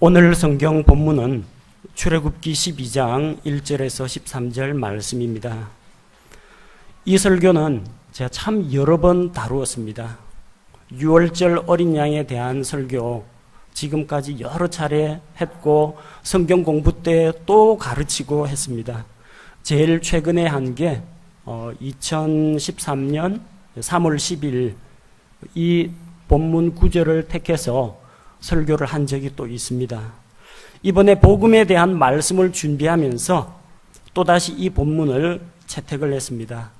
오늘 성경 본문은 출애굽기 12장 1절에서 13절 말씀입니다. 이 설교는 제가 참 여러 번 다루었습니다. 유월절 어린 양에 대한 설교 지금까지 여러 차례 했고 성경 공부 때 또 가르치고 했습니다. 제일 최근에 한 게 2013년 3월 10일 이 본문 구절을 택해서 설교를 한 적이 또 있습니다. 이번에 복음에 대한 말씀을 준비하면서 또다시 이 본문을 채택을 했습니다.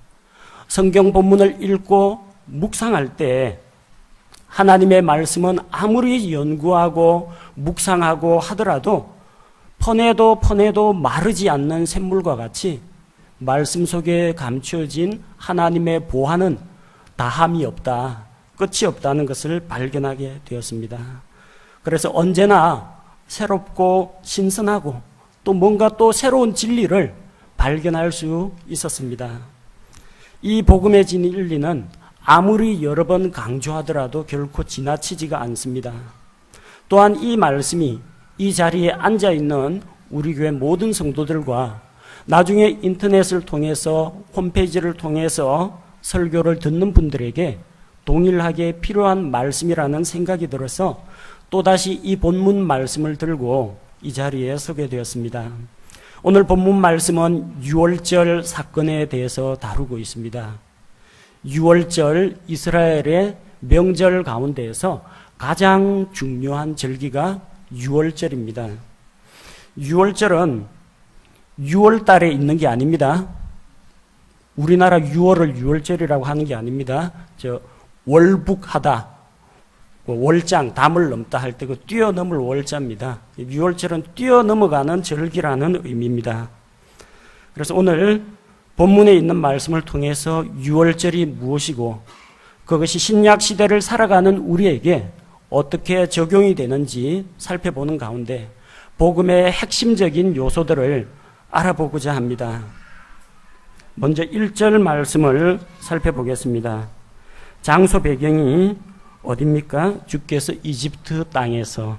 성경 본문을 읽고 묵상할 때 하나님의 말씀은 아무리 연구하고 묵상하고 하더라도 퍼내도 마르지 않는 샘물과 같이 말씀 속에 감추어진 하나님의 보화는 다함이 없다, 끝이 없다는 것을 발견하게 되었습니다. 그래서 언제나 새롭고 신선하고 또 뭔가 또 새로운 진리를 발견할 수 있었습니다. 이 복음의 진리는 아무리 여러 번 강조하더라도 결코 지나치지가 않습니다. 또한 이 말씀이 이 자리에 앉아있는 우리 교회 모든 성도들과 나중에 인터넷을 통해서 홈페이지를 통해서 설교를 듣는 분들에게 동일하게 필요한 말씀이라는 생각이 들어서 또다시 이 본문 말씀을 들고 이 자리에 서게 되었습니다. 오늘 본문 말씀은 유월절 사건에 대해서 다루고 있습니다. 유월절 이스라엘의 명절 가운데에서 가장 중요한 절기가 유월절입니다. 유월절은 6월 달에 있는 게 아닙니다. 우리나라 6월을 유월절이라고 하는 게 아닙니다. 월북하다, 월장, 담을 넘다 할 때 그 뛰어넘을 월자입니다. 유월절은 뛰어넘어가는 절기라는 의미입니다. 그래서 오늘 본문에 있는 말씀을 통해서 유월절이 무엇이고 그것이 신약 시대를 살아가는 우리에게 어떻게 적용이 되는지 살펴보는 가운데 복음의 핵심적인 요소들을 알아보고자 합니다. 먼저 1절 말씀을 살펴보겠습니다. 장소 배경이 어디입니까? 주께서 이집트 땅에서.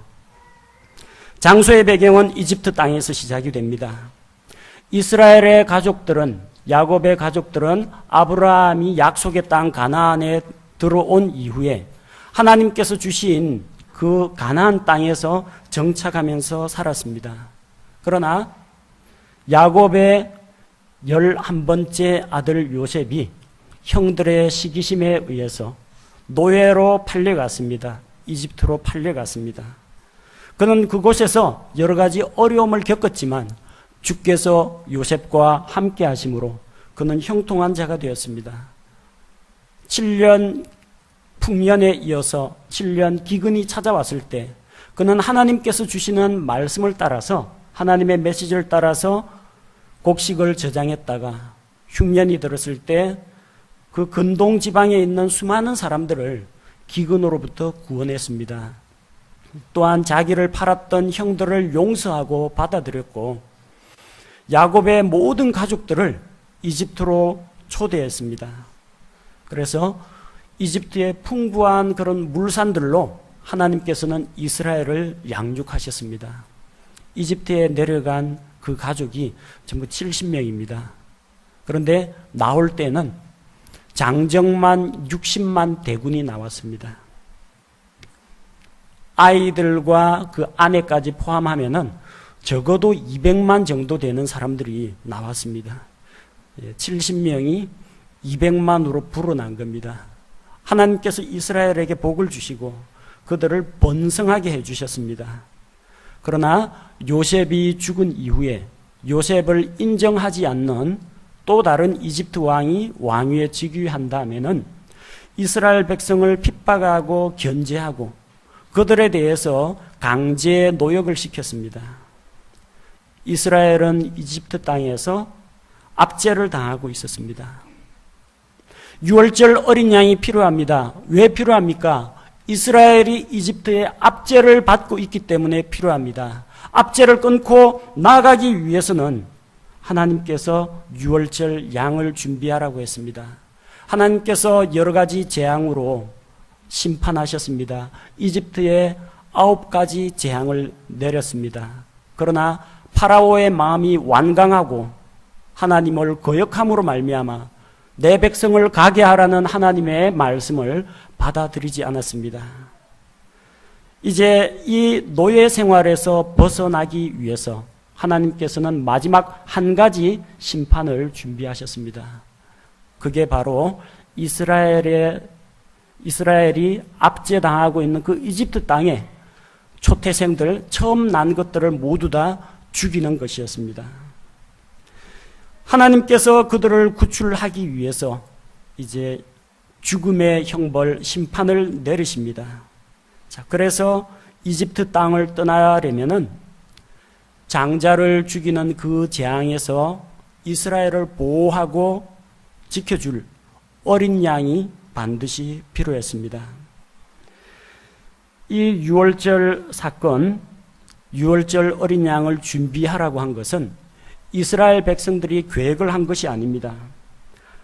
장소의 배경은 이집트 땅에서 시작이 됩니다. 이스라엘의 가족들은, 야곱의 가족들은 아브라함이 약속의 땅 가나안에 들어온 이후에 하나님께서 주신 그 가나안 땅에서 정착하면서 살았습니다. 그러나 야곱의 11번째 아들 요셉이 형들의 시기심에 의해서 노예로 팔려갔습니다. 이집트로 팔려갔습니다. 그는 그곳에서 여러 가지 어려움을 겪었지만 주께서 요셉과 함께 하심으로 그는 형통한 자가 되었습니다. 7년 풍년에 이어서 7년 기근이 찾아왔을 때 그는 하나님께서 주시는 말씀을 따라서 하나님의 메시지를 따라서 곡식을 저장했다가 흉년이 들었을 때 그 근동 지방에 있는 수많은 사람들을 기근으로부터 구원했습니다. 또한 자기를 팔았던 형들을 용서하고 받아들였고 야곱의 모든 가족들을 이집트로 초대했습니다. 그래서 이집트의 풍부한 그런 물산들로 하나님께서는 이스라엘을 양육하셨습니다. 이집트에 내려간 그 가족이 전부 70명입니다. 그런데 나올 때는 장정만 60만 대군이 나왔습니다. 아이들과 그 아내까지 포함하면은 적어도 200만 정도 되는 사람들이 나왔습니다. 70명이 200만으로 불어난 겁니다. 하나님께서 이스라엘에게 복을 주시고 그들을 번성하게 해주셨습니다. 그러나 요셉이 죽은 이후에 요셉을 인정하지 않는 또 다른 이집트 왕이 왕위에 즉위한다면은 이스라엘 백성을 핍박하고 견제하고 그들에 대해서 강제 노역을 시켰습니다. 이스라엘은 이집트 땅에서 압제를 당하고 있었습니다. 유월절 어린 양이 필요합니다. 왜 필요합니까? 이스라엘이 이집트의 압제를 받고 있기 때문에 필요합니다. 압제를 끊고 나아가기 위해서는 하나님께서 유월절 양을 준비하라고 했습니다. 하나님께서 여러 가지 재앙으로 심판하셨습니다. 이집트의 9가지 재앙을 내렸습니다. 그러나 파라오의 마음이 완강하고 하나님을 거역함으로 말미암아 내 백성을 가게 하라는 하나님의 말씀을 받아들이지 않았습니다. 이제 이 노예 생활에서 벗어나기 위해서 하나님께서는 마지막 한 가지 심판을 준비하셨습니다. 그게 바로 이스라엘이 압제당하고 있는 그 이집트 땅에 초태생들, 처음 난 것들을 모두 다 죽이는 것이었습니다. 하나님께서 그들을 구출하기 위해서 이제 죽음의 형벌, 심판을 내리십니다. 자, 그래서 이집트 땅을 떠나려면은 장자를 죽이는 그 재앙에서 이스라엘을 보호하고 지켜줄 어린 양이 반드시 필요했습니다. 이 유월절 사건, 유월절 어린 양을 준비하라고 한 것은 이스라엘 백성들이 계획을 한 것이 아닙니다.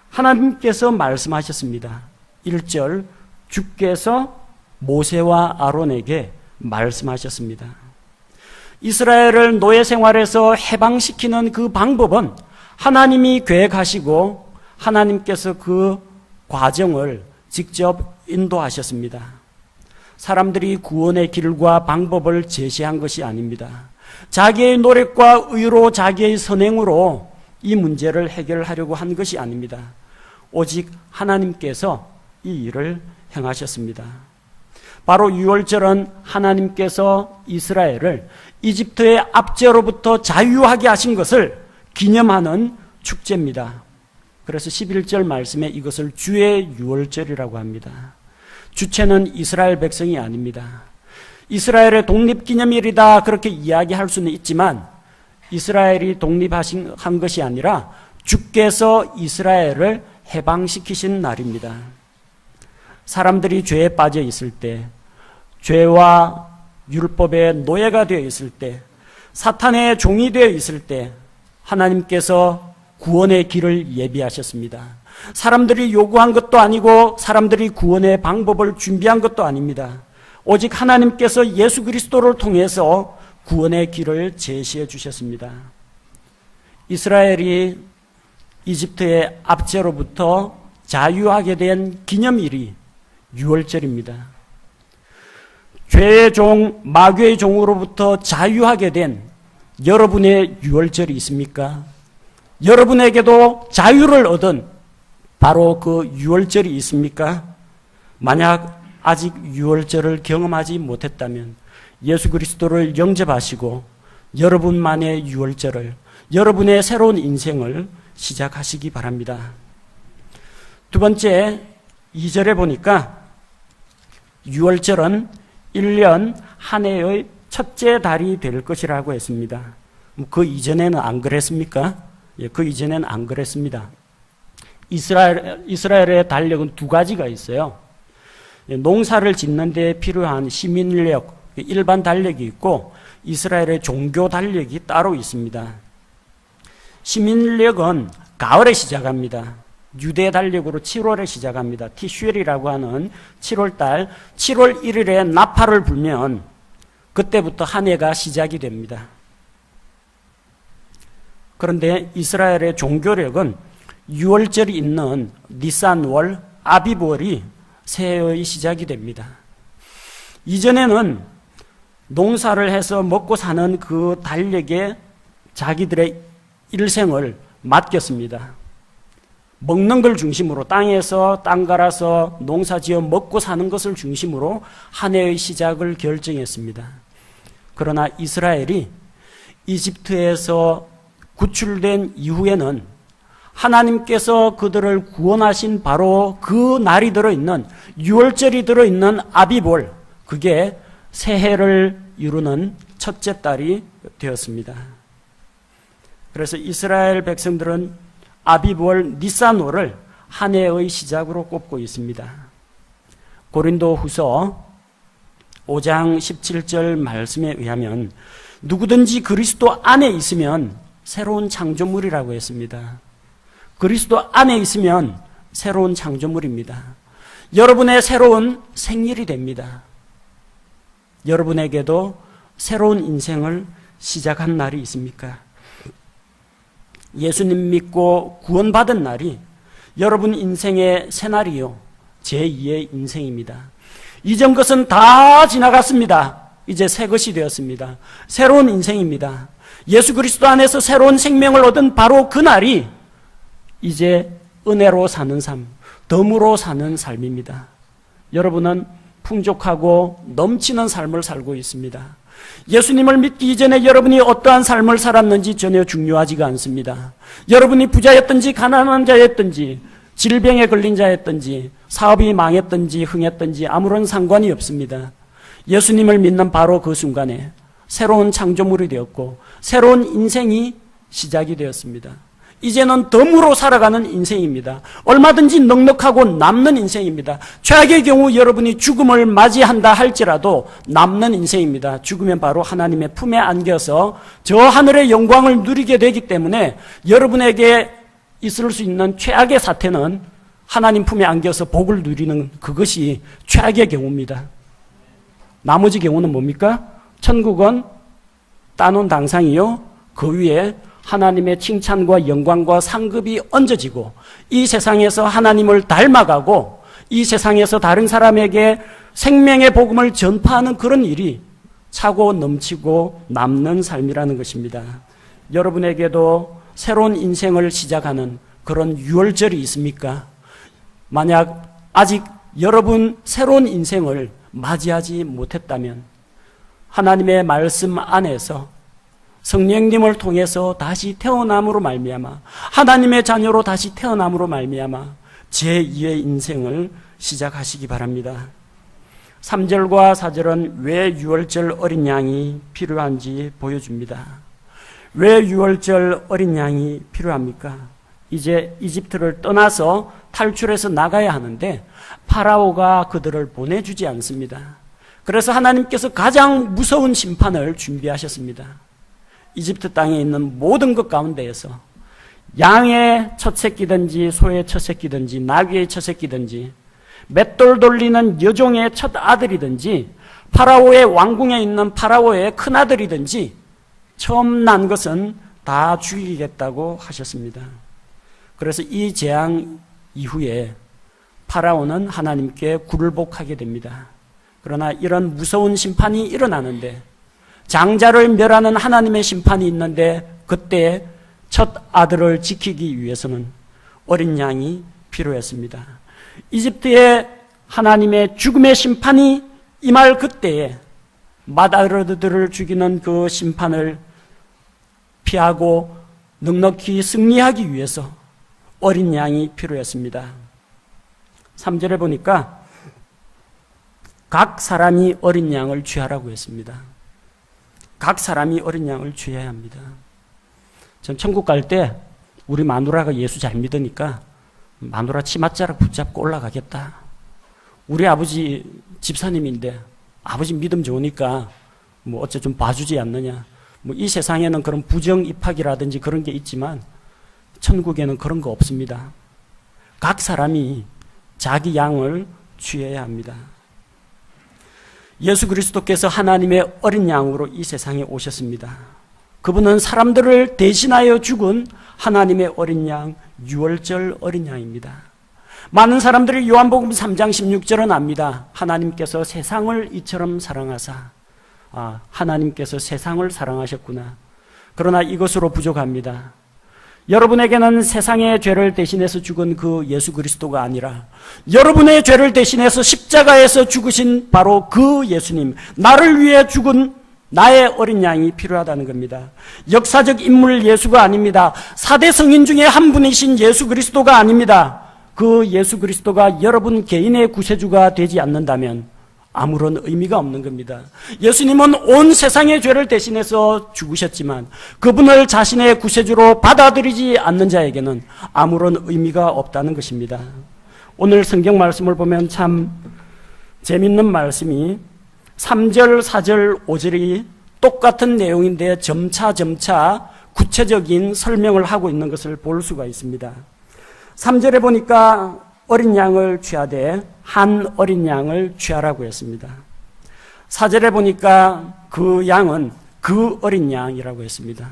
하나님께서 말씀하셨습니다. 1절, 주께서 모세와 아론에게 말씀하셨습니다. 이스라엘을 노예 생활에서 해방시키는 그 방법은 하나님이 계획하시고 하나님께서 그 과정을 직접 인도하셨습니다. 사람들이 구원의 길과 방법을 제시한 것이 아닙니다. 자기의 노력과 의로 자기의 선행으로 이 문제를 해결하려고 한 것이 아닙니다. 오직 하나님께서 이 일을 행하셨습니다. 바로 유월절은 하나님께서 이스라엘을 이집트의 압제로부터 자유하게 하신 것을 기념하는 축제입니다. 그래서 11절 말씀에 이것을 주의 유월절이라고 합니다. 주체는 이스라엘 백성이 아닙니다. 이스라엘의 독립기념일이다 그렇게 이야기할 수는 있지만 이스라엘이 독립한 것이 아니라 주께서 이스라엘을 해방시키신 날입니다. 사람들이 죄에 빠져 있을 때, 죄와 율법의 노예가 되어 있을 때, 사탄의 종이 되어 있을 때 하나님께서 구원의 길을 예비하셨습니다. 사람들이 요구한 것도 아니고 사람들이 구원의 방법을 준비한 것도 아닙니다. 오직 하나님께서 예수 그리스도를 통해서 구원의 길을 제시해 주셨습니다. 이스라엘이 이집트의 압제로부터 자유하게 된 기념일이 유월절입니다. 죄의 종, 마귀의 종으로부터 자유하게 된 여러분의 유월절이 있습니까? 여러분에게도 자유를 얻은 바로 그 유월절이 있습니까? 만약 아직 유월절을 경험하지 못했다면 예수 그리스도를 영접하시고 여러분만의 유월절을, 여러분의 새로운 인생을 시작하시기 바랍니다. 두 번째, 2절에 보니까 유월절은 1년 한 해의 첫째 달이 될 것이라고 했습니다. 그 이전에는 안 그랬습니까? 그 이전에는 안 그랬습니다. 이스라엘의 달력은 두 가지가 있어요. 농사를 짓는 데 필요한 시민력, 일반 달력이 있고 이스라엘의 종교 달력이 따로 있습니다. 시민력은 가을에 시작합니다. 유대 달력으로 7월에 시작합니다. 티슈엘이라고 하는 7월달 7월 1일에 나팔을 불면 그때부터 한 해가 시작이 됩니다. 그런데 이스라엘의 종교력은 6월절이 있는 니산월, 아비브월이 새해의 시작이 됩니다. 이전에는 농사를 해서 먹고 사는 그 달력에 자기들의 일생을 맡겼습니다. 먹는 걸 중심으로 땅에서 땅 갈아서 농사지어 먹고 사는 것을 중심으로 한 해의 시작을 결정했습니다. 그러나 이스라엘이 이집트에서 구출된 이후에는 하나님께서 그들을 구원하신 바로 그 날이 들어있는 6월절이 들어있는 아비볼, 그게 새해를 이루는 첫째 달이 되었습니다. 그래서 이스라엘 백성들은 아비볼 니산월을 한 해의 시작으로 꼽고 있습니다. 고린도 후서 5장 17절 말씀에 의하면 누구든지 그리스도 안에 있으면 새로운 창조물이라고 했습니다. 그리스도 안에 있으면 새로운 창조물입니다. 여러분의 새로운 생일이 됩니다. 여러분에게도 새로운 인생을 시작한 날이 있습니까? 예수님 믿고 구원받은 날이 여러분 인생의 새날이요, 제2의 인생입니다. 이전 것은 다 지나갔습니다. 이제 새 것이 되었습니다. 새로운 인생입니다. 예수 그리스도 안에서 새로운 생명을 얻은 바로 그 날이 이제 은혜로 사는 삶, 덤으로 사는 삶입니다. 여러분은 풍족하고 넘치는 삶을 살고 있습니다. 예수님을 믿기 이전에 여러분이 어떠한 삶을 살았는지 전혀 중요하지가 않습니다. 여러분이 부자였든지 가난한 자였든지 질병에 걸린 자였든지 사업이 망했든지 흥했든지 아무런 상관이 없습니다. 예수님을 믿는 바로 그 순간에 새로운 창조물이 되었고 새로운 인생이 시작이 되었습니다. 이제는 덤으로 살아가는 인생입니다. 얼마든지 넉넉하고 남는 인생입니다. 최악의 경우 여러분이 죽음을 맞이한다 할지라도 남는 인생입니다. 죽으면 바로 하나님의 품에 안겨서 저 하늘의 영광을 누리게 되기 때문에 여러분에게 있을 수 있는 최악의 사태는 하나님 품에 안겨서 복을 누리는 그것이 최악의 경우입니다. 나머지 경우는 뭡니까? 천국은 따놓은 당상이요, 그 위에 하나님의 칭찬과 영광과 상급이 얹어지고 이 세상에서 하나님을 닮아가고 이 세상에서 다른 사람에게 생명의 복음을 전파하는 그런 일이 차고 넘치고 남는 삶이라는 것입니다. 여러분에게도 새로운 인생을 시작하는 그런 유월절이 있습니까? 만약 아직 여러분 새로운 인생을 맞이하지 못했다면 하나님의 말씀 안에서 성령님을 통해서 다시 태어남으로 말미암아 하나님의 자녀로 다시 태어남으로 말미암아 제2의 인생을 시작하시기 바랍니다. 3절과 4절은 왜 유월절 어린 양이 필요한지 보여줍니다. 왜 유월절 어린 양이 필요합니까? 이제 이집트를 떠나서 탈출해서 나가야 하는데 파라오가 그들을 보내주지 않습니다. 그래서 하나님께서 가장 무서운 심판을 준비하셨습니다. 이집트 땅에 있는 모든 것 가운데에서 양의 첫 새끼든지 소의 첫 새끼든지 나귀의 첫 새끼든지 맷돌 돌리는 여종의 첫 아들이든지 파라오의 왕궁에 있는 파라오의 큰 아들이든지 처음 난 것은 다 죽이겠다고 하셨습니다. 그래서 이 재앙 이후에 파라오는 하나님께 굴복하게 됩니다. 그러나 이런 무서운 심판이 일어나는데 장자를 멸하는 하나님의 심판이 있는데 그때 첫 아들을 지키기 위해서는 어린 양이 필요했습니다. 이집트의 하나님의 죽음의 심판이 임할 그때에 맏아들들을 죽이는 그 심판을 피하고 넉넉히 승리하기 위해서 어린 양이 필요했습니다. 3절에 보니까 각 사람이 어린 양을 취하라고 했습니다. 각 사람이 어린 양을 취해야 합니다. 전 천국 갈 때 우리 마누라가 예수 잘 믿으니까 마누라 치맛자락 붙잡고 올라가겠다. 우리 아버지 집사님인데 아버지 믿음 좋으니까 뭐 어째 좀 봐주지 않느냐. 뭐 이 세상에는 그런 부정 입학이라든지 그런 게 있지만 천국에는 그런 거 없습니다. 각 사람이 자기 양을 취해야 합니다. 예수 그리스도께서 하나님의 어린 양으로 이 세상에 오셨습니다. 그분은 사람들을 대신하여 죽은 하나님의 어린 양, 유월절 어린 양입니다. 많은 사람들이 요한복음 3장 16절은 압니다. 하나님께서 세상을 이처럼 사랑하사, 하나님께서 세상을 사랑하셨구나. 그러나 이것으로 부족합니다. 여러분에게는 세상의 죄를 대신해서 죽은 그 예수 그리스도가 아니라 여러분의 죄를 대신해서 십자가에서 죽으신 바로 그 예수님, 나를 위해 죽은 나의 어린 양이 필요하다는 겁니다. 역사적 인물 예수가 아닙니다. 4대 성인 중에 한 분이신 예수 그리스도가 아닙니다. 그 예수 그리스도가 여러분 개인의 구세주가 되지 않는다면 아무런 의미가 없는 겁니다. 예수님은 온 세상의 죄를 대신해서 죽으셨지만 그분을 자신의 구세주로 받아들이지 않는 자에게는 아무런 의미가 없다는 것입니다. 오늘 성경 말씀을 보면 참 재밌는 말씀이 3절, 4절, 5절이 똑같은 내용인데 점차 구체적인 설명을 하고 있는 것을 볼 수가 있습니다. 3절에 보니까 어린 양을 취하되 한 어린 양을 취하라고 했습니다. 4절에 보니까 그 양은 그 어린 양이라고 했습니다.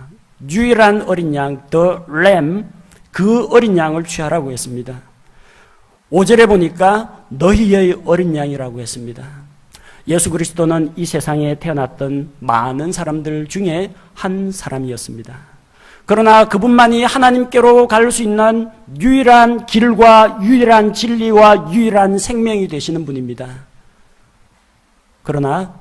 유일한 어린 양, the lamb, 그 어린 양을 취하라고 했습니다. 5절에 보니까 너희의 어린 양이라고 했습니다. 예수 그리스도는 이 세상에 태어났던 많은 사람들 중에 한 사람이었습니다. 그러나 그분만이 하나님께로 갈 수 있는 유일한 길과 유일한 진리와 유일한 생명이 되시는 분입니다. 그러나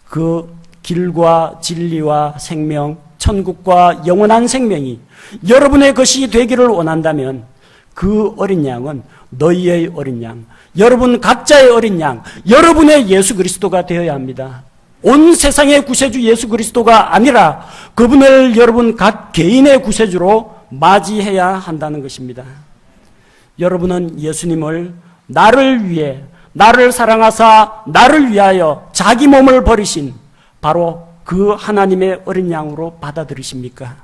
그 길과 진리와 생명, 천국과 영원한 생명이 여러분의 것이 되기를 원한다면 그 어린 양은 너희의 어린 양, 여러분 각자의 어린 양, 여러분의 예수 그리스도가 되어야 합니다. 온 세상의 구세주 예수 그리스도가 아니라 그분을 여러분 각 개인의 구세주로 맞이해야 한다는 것입니다. 여러분은 예수님을 나를 위해, 나를 사랑하사 나를 위하여 자기 몸을 버리신 바로 그 하나님의 어린 양으로 받아들이십니까?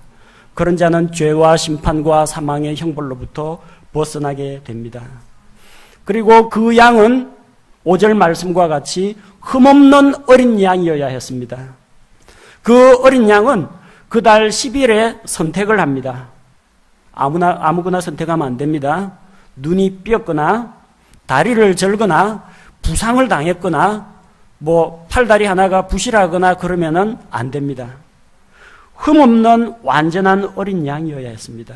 그런 자는 죄와 심판과 사망의 형벌로부터 벗어나게 됩니다. 그리고 그 양은 5절 말씀과 같이 흠없는 어린 양이어야 했습니다. 그 어린 양은 그달 10일에 선택을 합니다. 아무거나 선택하면 안 됩니다. 눈이 삐었거나 다리를 절거나 부상을 당했거나 팔다리 하나가 부실하거나 그러면은 안 됩니다. 흠없는 완전한 어린 양이어야 했습니다.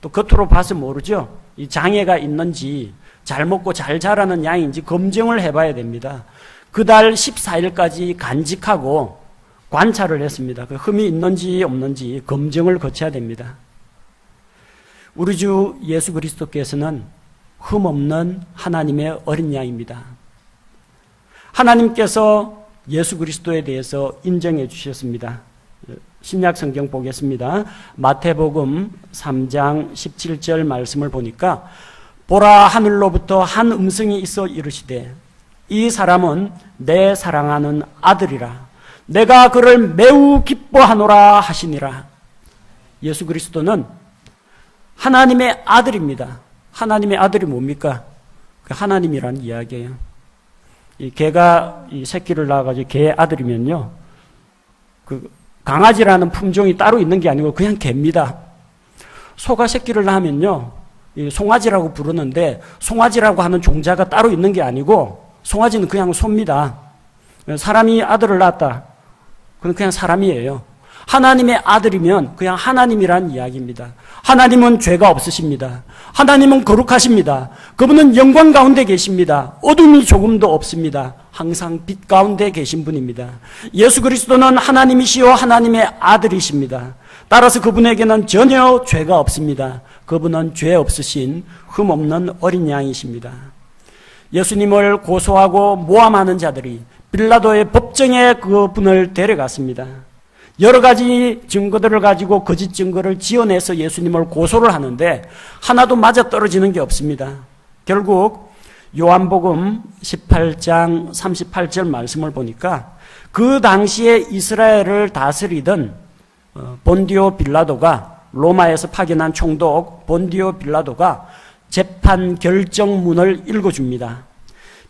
또 겉으로 봐서 모르죠. 이 장애가 있는지 잘 먹고 잘 자라는 양인지 검증을 해봐야 됩니다. 그달 14일까지 간직하고 관찰을 했습니다. 그 흠이 있는지 없는지 검증을 거쳐야 됩니다. 우리 주 예수 그리스도께서는 흠없는 하나님의 어린 양입니다. 하나님께서 예수 그리스도에 대해서 인정해 주셨습니다. 신약 성경 보겠습니다. 마태복음 3장 17절 말씀을 보니까 보라, 하늘로부터 한 음성이 있어 이르시되 이 사람은 내 사랑하는 아들이라 내가 그를 매우 기뻐하노라 하시니라. 예수 그리스도는 하나님의 아들입니다. 하나님의 아들이 뭡니까? 하나님이란 이야기예요. 이 개가 이 새끼를 낳아가지고 개 아들이면요, 그 강아지라는 품종이 따로 있는 게 아니고 그냥 개입니다. 소가 새끼를 낳으면요, 이 송아지라고 부르는데 송아지라고 하는 종자가 따로 있는 게 아니고 송아지는 그냥 소입니다. 사람이 아들을 낳았다, 그건 그냥 사람이에요. 하나님의 아들이면 그냥 하나님이란 이야기입니다. 하나님은 죄가 없으십니다. 하나님은 거룩하십니다. 그분은 영광 가운데 계십니다. 어둠이 조금도 없습니다. 항상 빛 가운데 계신 분입니다. 예수 그리스도는 하나님이시요 하나님의 아들이십니다. 따라서 그분에게는 전혀 죄가 없습니다. 그분은 죄 없으신 흠없는 어린 양이십니다. 예수님을 고소하고 모함하는 자들이 빌라도의 법정에 그분을 데려갔습니다. 여러 가지 증거들을 가지고 거짓 증거를 지어내서 예수님을 고소를 하는데 하나도 맞아떨어지는 게 없습니다. 결국 요한복음 18장 38절 말씀을 보니까 그 당시에 이스라엘을 다스리던 본디오 빌라도가, 로마에서 파견한 총독 본디오 빌라도가 재판 결정문을 읽어줍니다.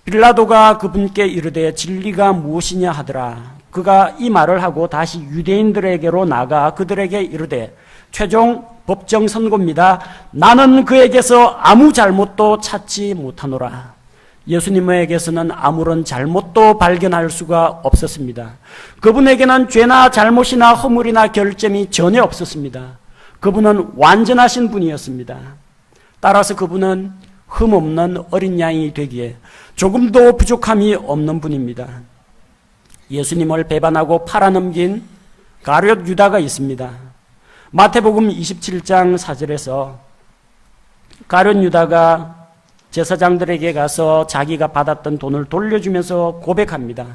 빌라도가 그분께 이르되 진리가 무엇이냐 하더라. 그가 이 말을 하고 다시 유대인들에게로 나가 그들에게 이르되 최종 법정 선고입니다. 나는 그에게서 아무 잘못도 찾지 못하노라. 예수님에게서는 아무런 잘못도 발견할 수가 없었습니다. 그분에게는 죄나 잘못이나 허물이나 결점이 전혀 없었습니다. 그분은 완전하신 분이었습니다. 따라서 그분은 흠없는 어린 양이 되기에 조금도 부족함이 없는 분입니다. 예수님을 배반하고 팔아넘긴 가룟 유다가 있습니다. 마태복음 27장 4절에서 가룟 유다가 제사장들에게 가서 자기가 받았던 돈을 돌려주면서 고백합니다.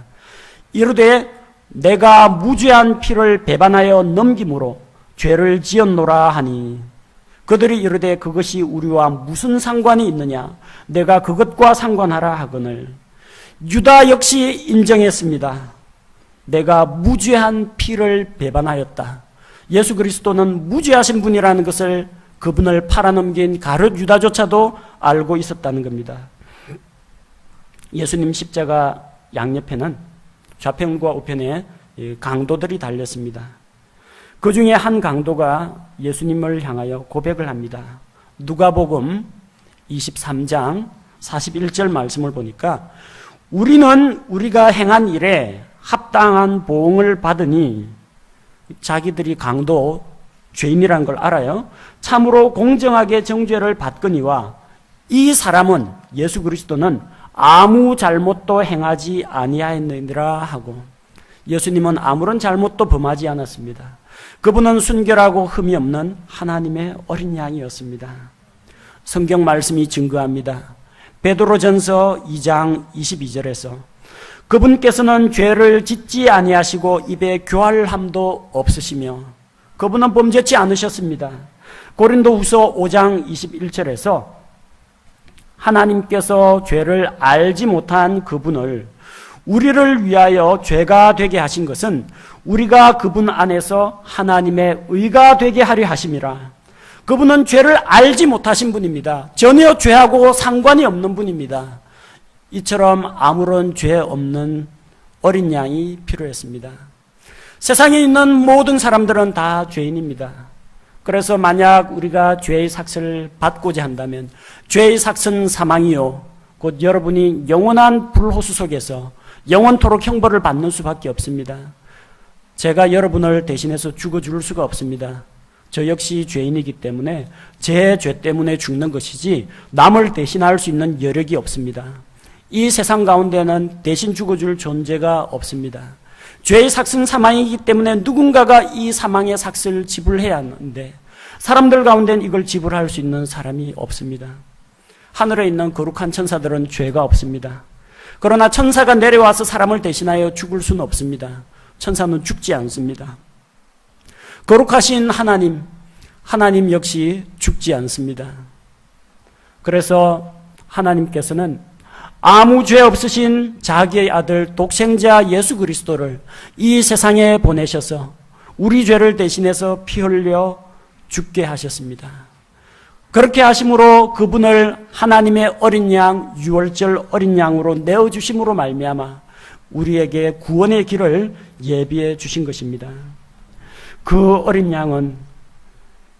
이르되 내가 무죄한 피를 배반하여 넘김으로 죄를 지었노라 하니 그들이 이르되 그것이 우리와 무슨 상관이 있느냐, 내가 그것과 상관하라 하거늘. 유다 역시 인정했습니다. 내가 무죄한 피를 배반하였다. 예수 그리스도는 무죄하신 분이라는 것을 그분을 팔아넘긴 가룟 유다조차도 알고 있었다는 겁니다. 예수님 십자가 양옆에는 좌편과 우편에 강도들이 달렸습니다. 그 중에 한 강도가 예수님을 향하여 고백을 합니다. 누가복음 23장 41절 말씀을 보니까 우리는 우리가 행한 일에 합당한 보응을 받으니, 자기들이 강도 죄인이라는 걸 알아요. 참으로 공정하게 정죄를 받거니와 이 사람은, 예수 그리스도는 아무 잘못도 행하지 아니하였느니라 하고, 예수님은 아무런 잘못도 범하지 않았습니다. 그분은 순결하고 흠이 없는 하나님의 어린 양이었습니다. 성경 말씀이 증거합니다. 베드로전서 2장 22절에서 그분께서는 죄를 짓지 아니하시고 입에 교활함도 없으시며 그분은 범죄치 않으셨습니다. 고린도후서 5장 21절에서 하나님께서 죄를 알지 못한 그분을 우리를 위하여 죄가 되게 하신 것은 우리가 그분 안에서 하나님의 의가 되게 하려 하심이라. 그분은 죄를 알지 못하신 분입니다. 전혀 죄하고 상관이 없는 분입니다. 이처럼 아무런 죄 없는 어린 양이 필요했습니다. 세상에 있는 모든 사람들은 다 죄인입니다. 그래서 만약 우리가 죄의 삭을 받고자 한다면 죄의 삭은 사망이요, 곧 여러분이 영원한 불호수 속에서 영원토록 형벌을 받는 수밖에 없습니다. 제가 여러분을 대신해서 죽어줄 수가 없습니다. 저 역시 죄인이기 때문에 제 죄 때문에 죽는 것이지 남을 대신할 수 있는 여력이 없습니다. 이 세상 가운데는 대신 죽어줄 존재가 없습니다. 죄의 삭은 사망이기 때문에 누군가가 이 사망의 삭을 지불해야 하는데 사람들 가운데는 이걸 지불할 수 있는 사람이 없습니다. 하늘에 있는 거룩한 천사들은 죄가 없습니다. 그러나 천사가 내려와서 사람을 대신하여 죽을 수는 없습니다. 천사는 죽지 않습니다. 거룩하신 하나님 역시 죽지 않습니다. 그래서 하나님께서는 아무 죄 없으신 자기의 아들 독생자 예수 그리스도를 이 세상에 보내셔서 우리 죄를 대신해서 피 흘려 죽게 하셨습니다. 그렇게 하심으로 그분을 하나님의 어린 양, 유월절 어린 양으로 내어주심으로 말미암아 우리에게 구원의 길을 예비해 주신 것입니다. 그 어린 양은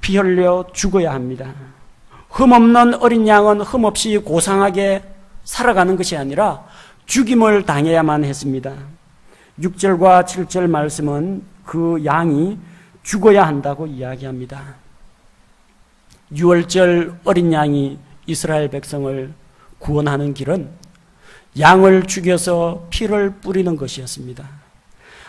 피 흘려 죽어야 합니다. 흠없는 어린 양은 흠없이 고상하게 살아가는 것이 아니라 죽임을 당해야만 했습니다. 6절과 7절 말씀은 그 양이 죽어야 한다고 이야기합니다. 유월절 어린 양이 이스라엘 백성을 구원하는 길은 양을 죽여서 피를 뿌리는 것이었습니다.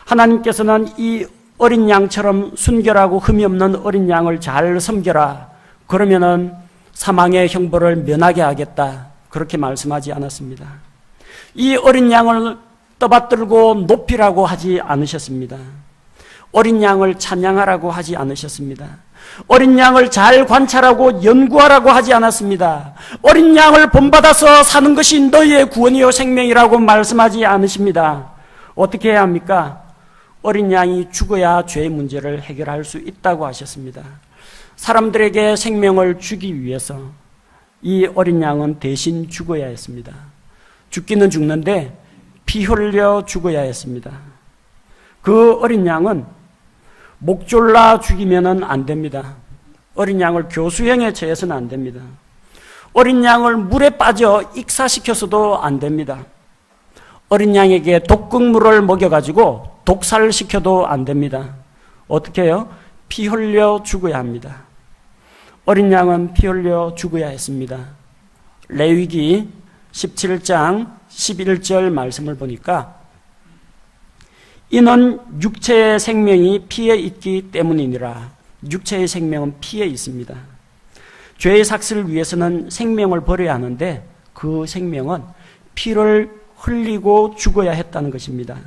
하나님께서는 이 어린 양처럼 순결하고 흠이 없는 어린 양을 잘 섬겨라, 그러면은 사망의 형벌을 면하게 하겠다, 그렇게 말씀하지 않았습니다. 이 어린 양을 떠받들고 높이라고 하지 않으셨습니다. 어린 양을 찬양하라고 하지 않으셨습니다. 어린 양을 잘 관찰하고 연구하라고 하지 않았습니다. 어린 양을 본받아서 사는 것이 너희의 구원이요 생명이라고 말씀하지 않으십니다. 어떻게 해야 합니까? 어린 양이 죽어야 죄의 문제를 해결할 수 있다고 하셨습니다. 사람들에게 생명을 주기 위해서 이 어린 양은 대신 죽어야 했습니다. 죽기는 죽는데 피 흘려 죽어야 했습니다. 그 어린 양은 목 졸라 죽이면 안 됩니다. 어린 양을 교수형에 처해서는 안 됩니다. 어린 양을 물에 빠져 익사시켜서도 안 됩니다. 어린 양에게 독극물을 먹여가지고 독살시켜도 안 됩니다. 어떻게 해요? 피 흘려 죽어야 합니다. 어린 양은 피 흘려 죽어야 했습니다. 레위기 17장 11절 말씀을 보니까 이는 육체의 생명이 피에 있기 때문이니라. 육체의 생명은 피에 있습니다. 죄의 삭을 위해서는 생명을 버려야 하는데 그 생명은 피를 흘리고 죽어야 했다는 것입니다.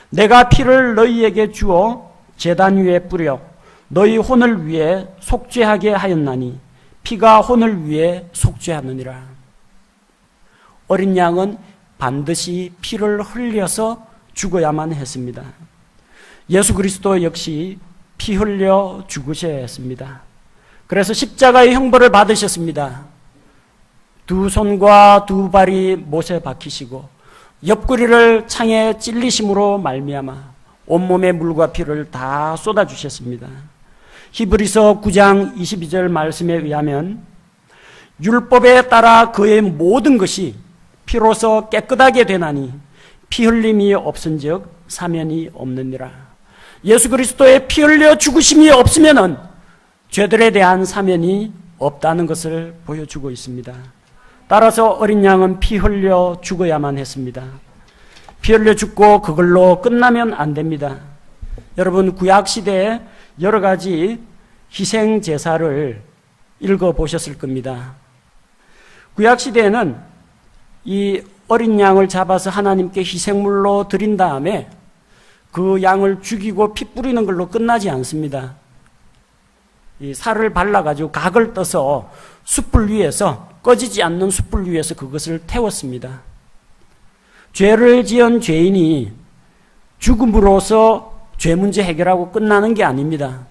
내가 피를 너희에게 주어 제단 위에 뿌려 너희 혼을 위해 속죄하게 하였나니 피가 혼을 위해 속죄하느니라. 어린 양은 반드시 피를 흘려서 죽어야만 했습니다. 예수 그리스도 역시 피 흘려 죽으셔야 했습니다. 그래서 십자가의 형벌을 받으셨습니다. 두 손과 두 발이 못에 박히시고 옆구리를 창에 찔리심으로 말미암아 온몸의 물과 피를 다 쏟아주셨습니다. 히브리서 9장 22절 말씀에 의하면 율법에 따라 그의 모든 것이 피로서 깨끗하게 되나니 피 흘림이 없은즉 사면이 없느니라. 예수 그리스도의 피 흘려 죽으심이 없으면은 죄들에 대한 사면이 없다는 것을 보여주고 있습니다. 따라서 어린 양은 피 흘려 죽어야만 했습니다. 피 흘려 죽고 그걸로 끝나면 안 됩니다. 여러분, 구약 시대에 여러 가지 희생 제사를 읽어보셨을 겁니다. 구약 시대에는 이 어린 양을 잡아서 하나님께 희생물로 드린 다음에 그 양을 죽이고 피 뿌리는 걸로 끝나지 않습니다. 이 살을 발라가지고 각을 떠서 숯불 위에서, 꺼지지 않는 숯불 위에서 그것을 태웠습니다. 죄를 지은 죄인이 죽음으로써 죄 문제 해결하고 끝나는 게 아닙니다.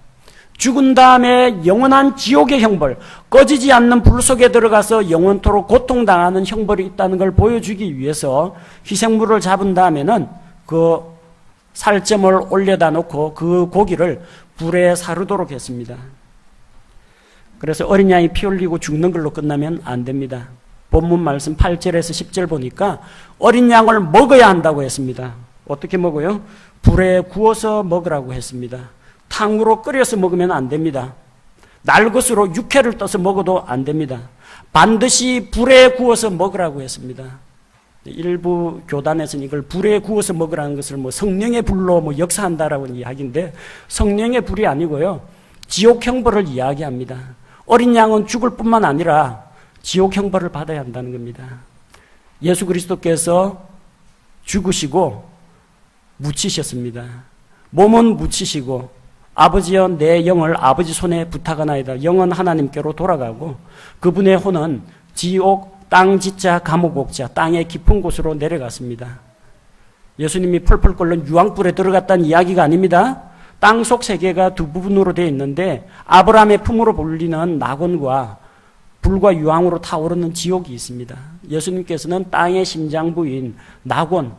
죽은 다음에 영원한 지옥의 형벌, 꺼지지 않는 불 속에 들어가서 영원토록 고통당하는 형벌이 있다는 걸 보여주기 위해서 희생물을 잡은 다음에는 그 살점을 올려다 놓고 그 고기를 불에 사르도록 했습니다. 그래서 어린 양이 피 흘리고 죽는 걸로 끝나면 안 됩니다. 본문 말씀 8절에서 10절 보니까 어린 양을 먹어야 한다고 했습니다. 어떻게 먹어요? 불에 구워서 먹으라고 했습니다. 탕으로 끓여서 먹으면 안 됩니다. 날것으로 육회를 떠서 먹어도 안 됩니다. 반드시 불에 구워서 먹으라고 했습니다. 일부 교단에서는 이걸 불에 구워서 먹으라는 것을 성령의 불로 역사한다라고 이야기인데, 성령의 불이 아니고요, 지옥 형벌을 이야기합니다. 어린 양은 죽을 뿐만 아니라 지옥 형벌을 받아야 한다는 겁니다. 예수 그리스도께서 죽으시고 묻히셨습니다. 몸은 묻히시고 아버지여 내 영을 아버지 손에 부탁하나이다. 영은 하나님께로 돌아가고 그분의 혼은 지옥, 땅 짓자, 감옥 옥자, 땅의 깊은 곳으로 내려갔습니다. 예수님이 펄펄 끓는 유황불에 들어갔다는 이야기가 아닙니다. 땅속 세계가 두 부분으로 되어 있는데 아브라함의 품으로 불리는 낙원과 불과 유황으로 타오르는 지옥이 있습니다. 예수님께서는 땅의 심장부인 낙원,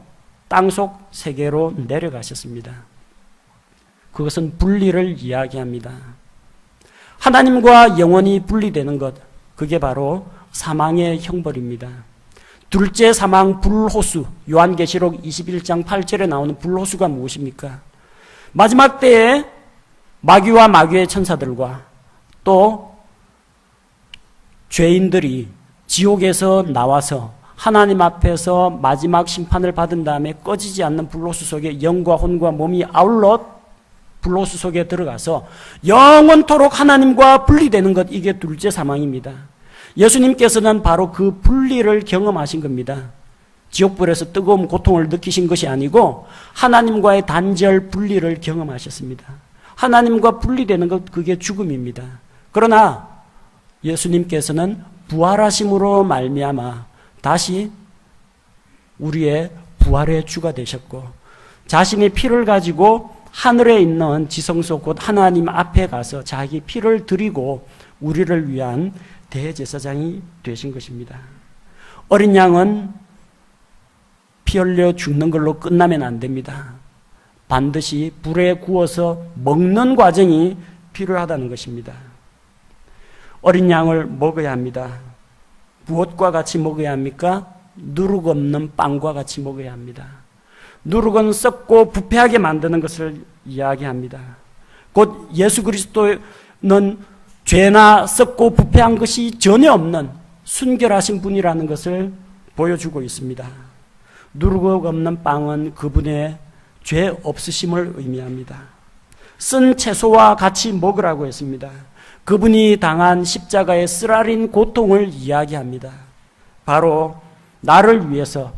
땅속 세계로 내려가셨습니다. 그것은 분리를 이야기합니다. 하나님과 영원히 분리되는 것, 그게 바로 사망의 형벌입니다. 둘째 사망 불호수, 요한계시록 21장 8절에 나오는 불호수가 무엇입니까? 마지막 때에 마귀와 마귀의 천사들과 또 죄인들이 지옥에서 나와서 하나님 앞에서 마지막 심판을 받은 다음에 꺼지지 않는 불호수 속에 영과 혼과 몸이 아울러 불호수 속에 들어가서 영원토록 하나님과 분리되는 것, 이게 둘째 사망입니다. 예수님께서는 바로 그 분리를 경험하신 겁니다. 지옥불에서 뜨거운 고통을 느끼신 것이 아니고 하나님과의 단절 분리를 경험하셨습니다. 하나님과 분리되는 것, 그게 죽음입니다. 그러나 예수님께서는 부활하심으로 말미암아 다시 우리의 부활의 주가 되셨고 자신의 피를 가지고 하늘에 있는 지성소 곧 하나님 앞에 가서 자기 피를 드리고 우리를 위한 대제사장이 되신 것입니다. 어린 양은 피 흘려 죽는 걸로 끝나면 안 됩니다. 반드시 불에 구워서 먹는 과정이 필요하다는 것입니다. 어린 양을 먹어야 합니다. 무엇과 같이 먹어야 합니까? 누룩 없는 빵과 같이 먹어야 합니다. 누룩은 썩고 부패하게 만드는 것을 이야기합니다. 곧 예수 그리스도는 죄나 썩고 부패한 것이 전혀 없는 순결하신 분이라는 것을 보여주고 있습니다. 누룩 없는 빵은 그분의 죄 없으심을 의미합니다. 쓴 채소와 같이 먹으라고 했습니다. 그분이 당한 십자가의 쓰라린 고통을 이야기합니다. 바로 나를 위해서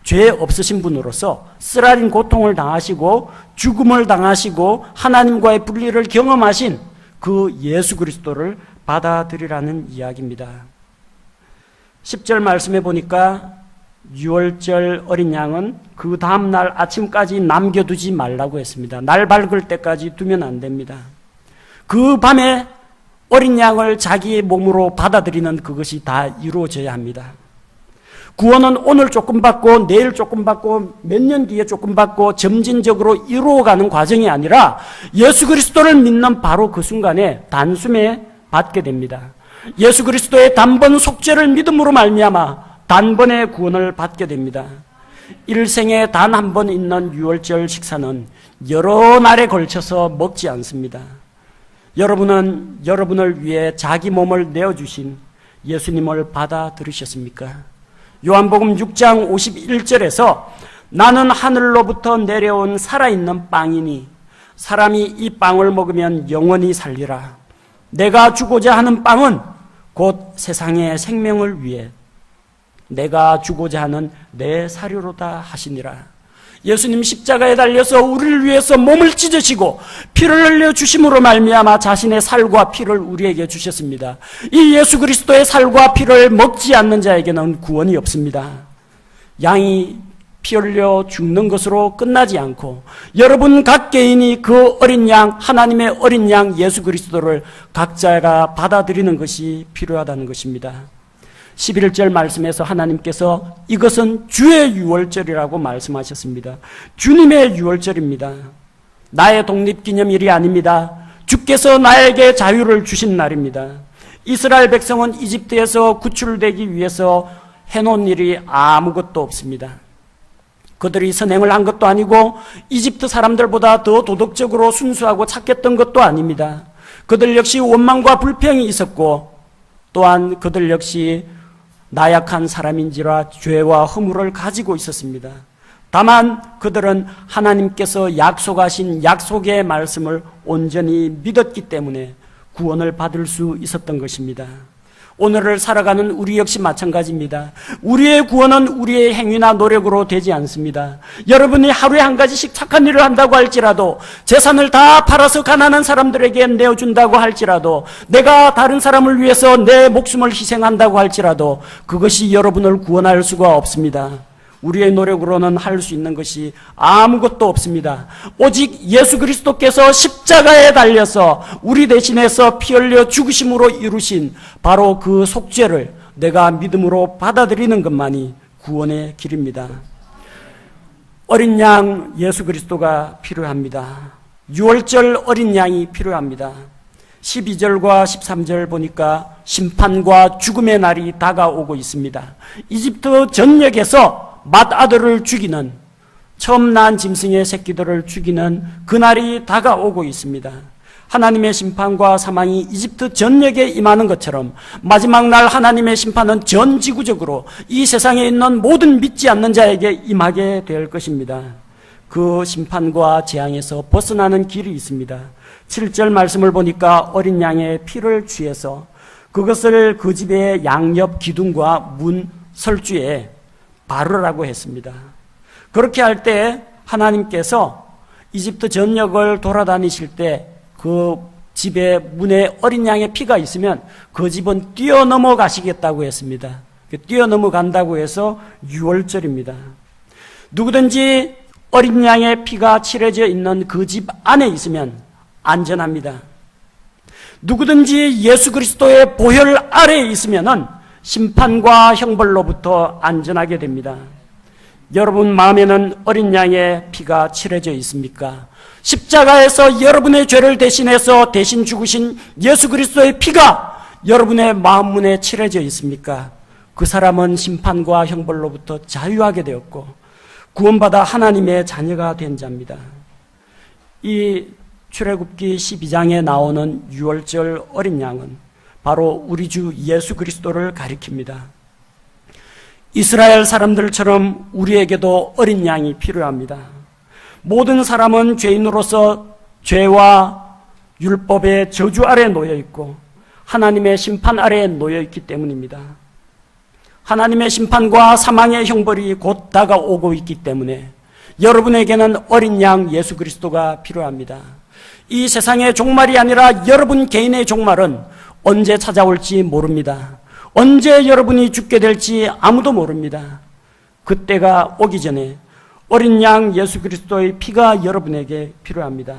죄 없으신 분으로서 쓰라린 고통을 당하시고 죽음을 당하시고 하나님과의 분리를 경험하신 그 예수 그리스도를 받아들이라는 이야기입니다. 10절 말씀해 보니까 유월절 어린 양은 그 다음날 아침까지 남겨두지 말라고 했습니다. 날 밝을 때까지 두면 안 됩니다. 그 밤에 어린 양을 자기의 몸으로 받아들이는 그것이 다 이루어져야 합니다. 구원은 오늘 조금 받고 내일 조금 받고 몇 년 뒤에 조금 받고 점진적으로 이루어가는 과정이 아니라 예수 그리스도를 믿는 바로 그 순간에 단숨에 받게 됩니다. 예수 그리스도의 단번 속죄를 믿음으로 말미암아 단번에 구원을 받게 됩니다. 일생에 단 한 번 있는 유월절 식사는 여러 날에 걸쳐서 먹지 않습니다. 여러분은 여러분을 위해 자기 몸을 내어주신 예수님을 받아들이셨습니까? 요한복음 6장 51절에서 나는 하늘로부터 내려온 살아있는 빵이니 사람이 이 빵을 먹으면 영원히 살리라. 내가 주고자 하는 빵은 곧 세상의 생명을 위해 내가 주고자 하는 내 사료로다 하시니라. 예수님 십자가에 달려서 우리를 위해서 몸을 찢으시고 피를 흘려 주심으로 말미암아 자신의 살과 피를 우리에게 주셨습니다. 이 예수 그리스도의 살과 피를 먹지 않는 자에게는 구원이 없습니다. 양이 피 흘려 죽는 것으로 끝나지 않고 여러분 각 개인이 그 어린 양, 하나님의 어린 양 예수 그리스도를 각자가 받아들이는 것이 필요하다는 것입니다. 11절 말씀에서 하나님께서 이것은 주의 유월절이라고 말씀하셨습니다. 주님의 유월절입니다. 나의 독립기념일이 아닙니다. 주께서 나에게 자유를 주신 날입니다. 이스라엘 백성은 이집트에서 구출되기 위해서 해놓은 일이 아무것도 없습니다. 그들이 선행을 한 것도 아니고 이집트 사람들보다 더 도덕적으로 순수하고 착했던 것도 아닙니다. 그들 역시 원망과 불평이 있었고 또한 그들 역시 나약한 사람인지라 죄와 허물을 가지고 있었습니다. 다만 그들은 하나님께서 약속하신 약속의 말씀을 온전히 믿었기 때문에 구원을 받을 수 있었던 것입니다. 오늘을 살아가는 우리 역시 마찬가지입니다. 우리의 구원은 우리의 행위나 노력으로 되지 않습니다. 여러분이 하루에 한 가지씩 착한 일을 한다고 할지라도 재산을 다 팔아서 가난한 사람들에게 내어준다고 할지라도 내가 다른 사람을 위해서 내 목숨을 희생한다고 할지라도 그것이 여러분을 구원할 수가 없습니다. 우리의 노력으로는 할 수 있는 것이 아무것도 없습니다. 오직 예수 그리스도께서 십자가에 달려서 우리 대신해서 피 흘려 죽으심으로 이루신 바로 그 속죄를 내가 믿음으로 받아들이는 것만이 구원의 길입니다. 어린 양 예수 그리스도가 필요합니다. 유월절 어린 양이 필요합니다. 12절과 13절 보니까 심판과 죽음의 날이 다가오고 있습니다. 이집트 전역에서 맏아들을 죽이는, 처음 난 짐승의 새끼들을 죽이는 그날이 다가오고 있습니다. 하나님의 심판과 사망이 이집트 전역에 임하는 것처럼 마지막 날 하나님의 심판은 전 지구적으로 이 세상에 있는 모든 믿지 않는 자에게 임하게 될 것입니다. 그 심판과 재앙에서 벗어나는 길이 있습니다. 7절 말씀을 보니까 어린 양의 피를 취해서 그것을 그 집의 양옆 기둥과 문 설주에 바르라고 했습니다. 그렇게 할 때 하나님께서 이집트 전역을 돌아다니실 때 그 집의 문에 어린 양의 피가 있으면 그 집은 뛰어넘어 가시겠다고 했습니다. 뛰어넘어 간다고 해서 유월절입니다. 누구든지 어린 양의 피가 칠해져 있는 그 집 안에 있으면 안전합니다. 누구든지 예수 그리스도의 보혈 아래에 있으면은 심판과 형벌로부터 안전하게 됩니다. 여러분 마음에는 어린 양의 피가 칠해져 있습니까? 십자가에서 여러분의 죄를 대신해서 대신 죽으신 예수 그리스도의 피가 여러분의 마음 문에 칠해져 있습니까? 그 사람은 심판과 형벌로부터 자유하게 되었고 구원받아 하나님의 자녀가 된 자입니다. 이 출애굽기 12장에 나오는 유월절 어린 양은 바로 우리 주 예수 그리스도를 가리킵니다. 이스라엘 사람들처럼 우리에게도 어린 양이 필요합니다. 모든 사람은 죄인으로서 죄와 율법의 저주 아래에 놓여 있고 하나님의 심판 아래에 놓여 있기 때문입니다. 하나님의 심판과 사망의 형벌이 곧 다가오고 있기 때문에 여러분에게는 어린 양 예수 그리스도가 필요합니다. 이 세상의 종말이 아니라 여러분 개인의 종말은 언제 찾아올지 모릅니다. 언제 여러분이 죽게 될지 아무도 모릅니다. 그때가 오기 전에 어린 양 예수 그리스도의 피가 여러분에게 필요합니다.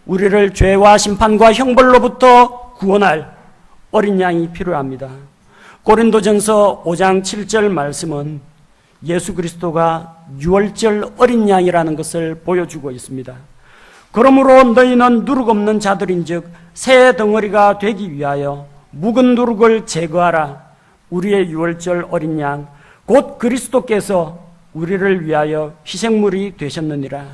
우리를 죄와 심판과 형벌로부터 구원할 어린 양이 필요합니다. 고린도전서 5장 7절 말씀은 예수 그리스도가 유월절 어린 양이라는 것을 보여주고 있습니다. 그러므로 너희는 누룩 없는 자들인즉 새 덩어리가 되기 위하여 묵은 누룩을 제거하라. 우리의 유월절 어린 양 곧 그리스도께서 우리를 위하여 희생물이 되셨느니라.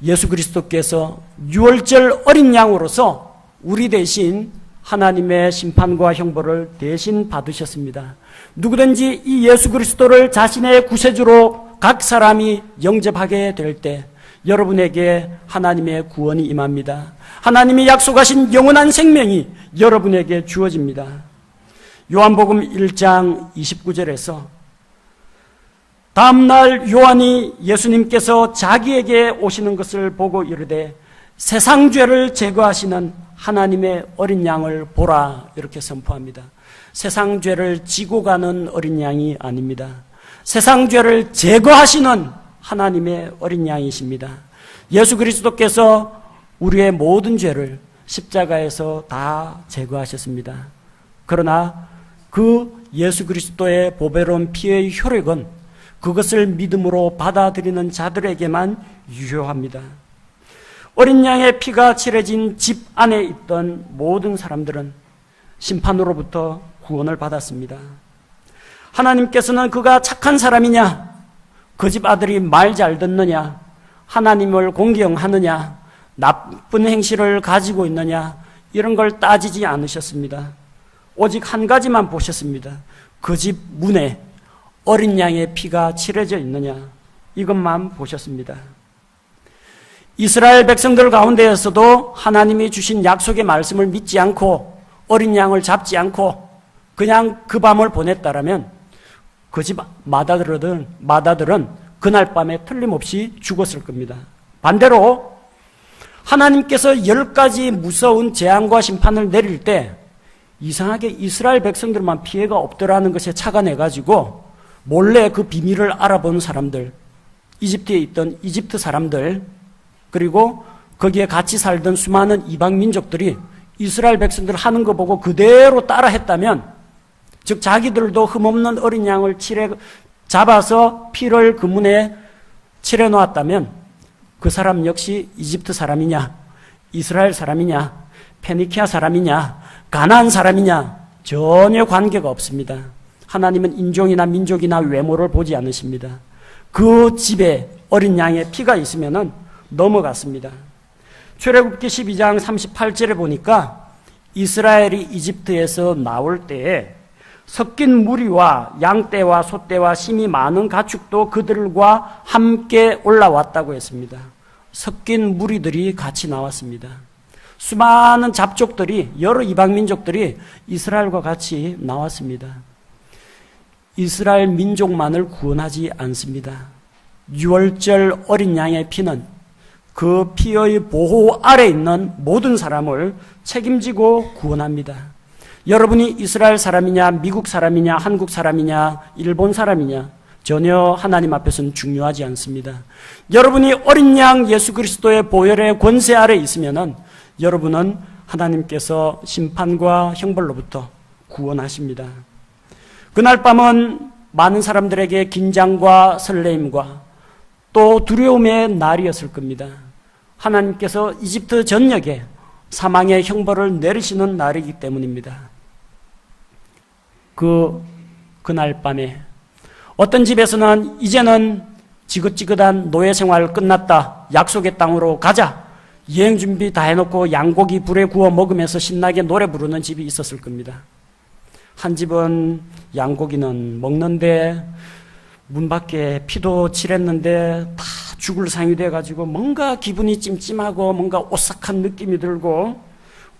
예수 그리스도께서 유월절 어린 양으로서 우리 대신 하나님의 심판과 형벌을 대신 받으셨습니다. 누구든지 이 예수 그리스도를 자신의 구세주로 각 사람이 영접하게 될 때 여러분에게 하나님의 구원이 임합니다. 하나님이 약속하신 영원한 생명이 여러분에게 주어집니다. 요한복음 1장 29절에서 다음날 요한이 예수님께서 자기에게 오시는 것을 보고 이르되 세상 죄를 제거하시는 하나님의 어린 양을 보라, 이렇게 선포합니다. 세상 죄를 지고 가는 어린 양이 아닙니다. 세상 죄를 제거하시는 하나님의 어린 양이십니다. 예수 그리스도께서 우리의 모든 죄를 십자가에서 다 제거하셨습니다. 그러나 그 예수 그리스도의 보배로운 피의 효력은 그것을 믿음으로 받아들이는 자들에게만 유효합니다. 어린 양의 피가 칠해진 집 안에 있던 모든 사람들은 심판으로부터 구원을 받았습니다. 하나님께서는 그가 착한 사람이냐, 그 집 아들이 말 잘 듣느냐, 하나님을 공경하느냐, 나쁜 행실을 가지고 있느냐, 이런 걸 따지지 않으셨습니다. 오직 한 가지만 보셨습니다. 그 집 문에 어린 양의 피가 칠해져 있느냐, 이것만 보셨습니다. 이스라엘 백성들 가운데에서도 하나님이 주신 약속의 말씀을 믿지 않고 어린 양을 잡지 않고 그냥 그 밤을 보냈다라면 그 집 마다들은 그날 밤에 틀림없이 죽었을 겁니다. 반대로 하나님께서 10가지 무서운 재앙과 심판을 내릴 때 이상하게 이스라엘 백성들만 피해가 없더라는 것에 착안해가지고 몰래 그 비밀을 알아본 사람들, 이집트에 있던 이집트 사람들, 그리고 거기에 같이 살던 수많은 이방 민족들이 이스라엘 백성들 하는 거 보고 그대로 따라 했다면, 즉 자기들도 흠없는 어린 양을 잡아서 피를 그 문에 칠해 놓았다면 그 사람 역시 이집트 사람이냐, 이스라엘 사람이냐, 페니키아 사람이냐, 가나안 사람이냐 전혀 관계가 없습니다. 하나님은 인종이나 민족이나 외모를 보지 않으십니다. 그 집에 어린 양의 피가 있으면 넘어갔습니다. 출애굽기 12장 38절에 보니까 이스라엘이 이집트에서 나올 때에 섞인 무리와 양떼와 소떼와 심이 많은 가축도 그들과 함께 올라왔다고 했습니다. 섞인 무리들이 같이 나왔습니다. 수많은 잡족들이, 여러 이방 민족들이 이스라엘과 같이 나왔습니다. 이스라엘 민족만을 구원하지 않습니다. 유월절 어린 양의 피는 그 피의 보호 아래 있는 모든 사람을 책임지고 구원합니다. 여러분이 이스라엘 사람이냐, 미국 사람이냐, 한국 사람이냐, 일본 사람이냐 전혀 하나님 앞에서는 중요하지 않습니다. 여러분이 어린 양 예수 그리스도의 보혈의 권세 아래 있으면은 여러분은 하나님께서 심판과 형벌로부터 구원하십니다. 그날 밤은 많은 사람들에게 긴장과 설레임과 또 두려움의 날이었을 겁니다. 하나님께서 이집트 전역에 사망의 형벌을 내리시는 날이기 때문입니다. 그날 밤에 어떤 집에서는 이제는 지긋지긋한 노예 생활 끝났다, 약속의 땅으로 가자, 여행 준비 다 해놓고 양고기 불에 구워 먹으면서 신나게 노래 부르는 집이 있었을 겁니다. 한 집은 양고기는 먹는데 문 밖에 피도 칠했는데 다 죽을 상이 돼가지고 뭔가 기분이 찜찜하고 뭔가 오싹한 느낌이 들고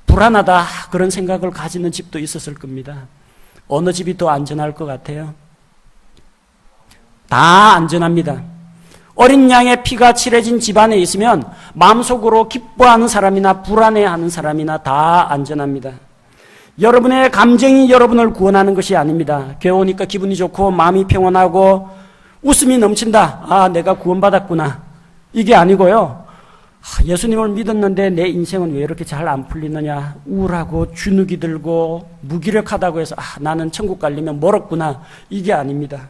불안하다, 그런 생각을 가지는 집도 있었을 겁니다. 어느 집이 더 안전할 것 같아요? 다 안전합니다. 어린 양의 피가 칠해진 집안에 있으면 마음속으로 기뻐하는 사람이나 불안해하는 사람이나 다 안전합니다. 여러분의 감정이 여러분을 구원하는 것이 아닙니다. 교회 오니까 기분이 좋고 마음이 평온하고 웃음이 넘친다, 아 내가 구원받았구나, 이게 아니고요. 예수님을 믿었는데 내 인생은 왜 이렇게 잘 안 풀리느냐, 우울하고 주눅이 들고 무기력하다고 해서 나는 천국 가려면 멀었구나, 이게 아닙니다.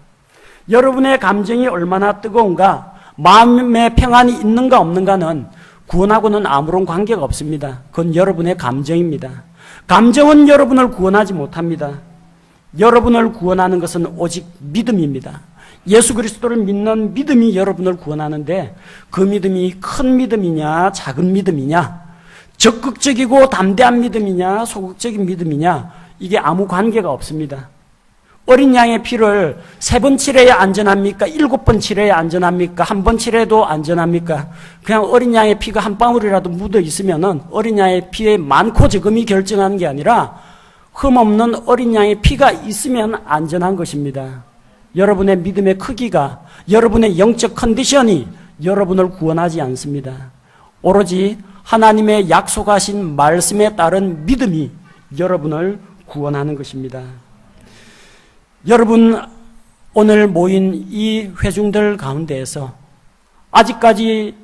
여러분의 감정이 얼마나 뜨거운가, 마음의 평안이 있는가 없는가는 구원하고는 아무런 관계가 없습니다. 그건 여러분의 감정입니다. 감정은 여러분을 구원하지 못합니다. 여러분을 구원하는 것은 오직 믿음입니다. 예수 그리스도를 믿는 믿음이 여러분을 구원하는데, 그 믿음이 큰 믿음이냐 작은 믿음이냐, 적극적이고 담대한 믿음이냐 소극적인 믿음이냐, 이게 아무 관계가 없습니다. 어린 양의 피를 3번 칠해야 안전합니까? 7번 칠해야 안전합니까? 1번 칠해도 안전합니까? 그냥 어린 양의 피가 한 방울이라도 묻어 있으면은 어린 양의 피의 많고 적음이 결정하는 게 아니라 흠없는 어린 양의 피가 있으면 안전한 것입니다. 여러분의 믿음의 크기가, 여러분의 영적 컨디션이 여러분을 구원하지 않습니다. 오로지 하나님의 약속하신 말씀에 따른 믿음이 여러분을 구원하는 것입니다. 여러분, 오늘 모인 이 회중들 가운데에서 아직까지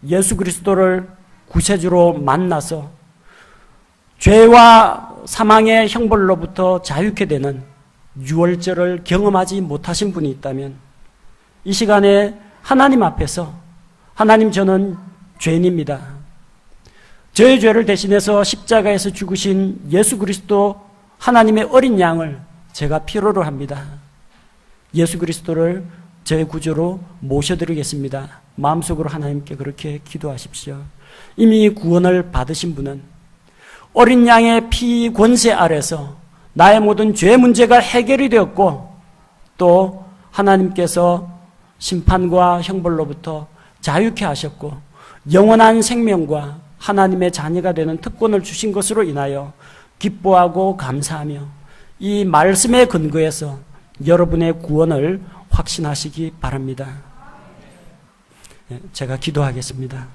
예수 그리스도를 구세주로 만나서 죄와 사망의 형벌로부터 자유케 되는 유월절을 경험하지 못하신 분이 있다면, 이 시간에 하나님 앞에서, 하나님, 저는 죄인입니다. 저의 죄를 대신해서 십자가에서 죽으신 예수 그리스도 하나님의 어린 양을 제가 필요로 합니다. 예수 그리스도를 저의 구주로 모셔드리겠습니다. 마음속으로 하나님께 그렇게 기도하십시오. 이미 구원을 받으신 분은 어린 양의 피 권세 아래서 나의 모든 죄 문제가 해결이 되었고, 또 하나님께서 심판과 형벌로부터 자유케 하셨고 영원한 생명과 하나님의 자녀가 되는 특권을 주신 것으로 인하여 기뻐하고 감사하며 이 말씀에 근거해서 여러분의 구원을 확신하시기 바랍니다. 제가 기도하겠습니다.